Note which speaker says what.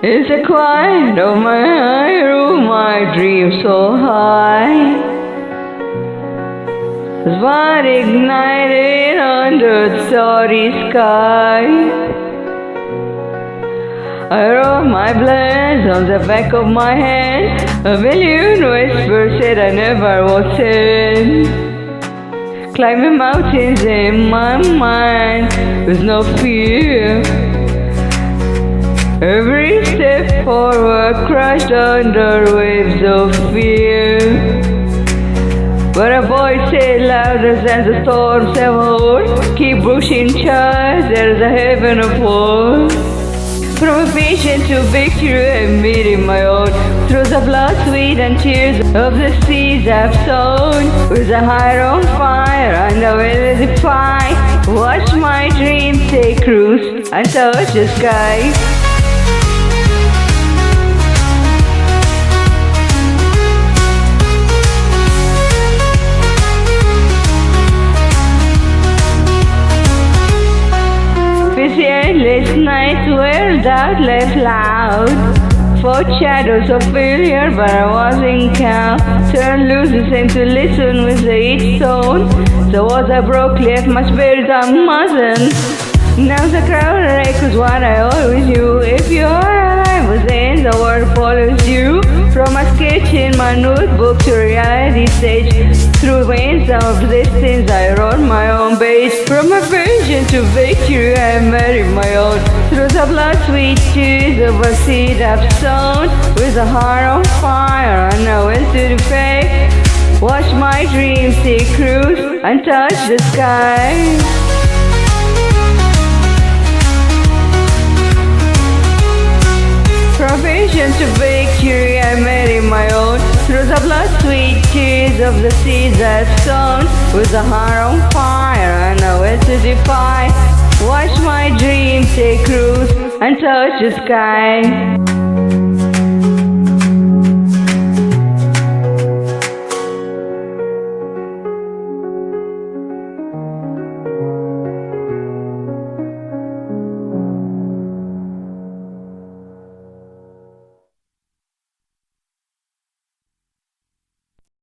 Speaker 1: It's the quiet of my room, my dream so high. The spark ignited under the starry sky. I wrote my plans on the back of my hand. A million whispers said I never would sin. Climbing mountains in my mind with no fear. Every step forward crashed under waves of fear. But a voice said louder than the storms ever. Keep pushing, child, there's a heaven of war. From a vision to victory I'm meeting my own. Through the blood, sweat and tears of the seeds I've sown. With a heart on fire and I will defy. Watch my dreams take cruise and touch the sky. The endless nights were doubt left loud. Fought shadows of failure, but I wasn't count. Turned loose and seemed to listen with each tone. The walls I broke left my spirit unmuzzled. Now the crowd echoes what I always knew. If you are alive within, the world follows you. From a sketch in my notebook to reality stage. Through winds of distance I wrote my own page. From a vision to victory I married my own. Through the blood sweet tears of a seed I've sown. With a heart on fire and I will to the faith. Watch my dreams take cruise and touch the sky. From vision to victory I made it my own. Through the blood sweet tears of the seeds I've sown. With a heart on fire and I will to defy. Watch my dreams take cruise and touch the sky.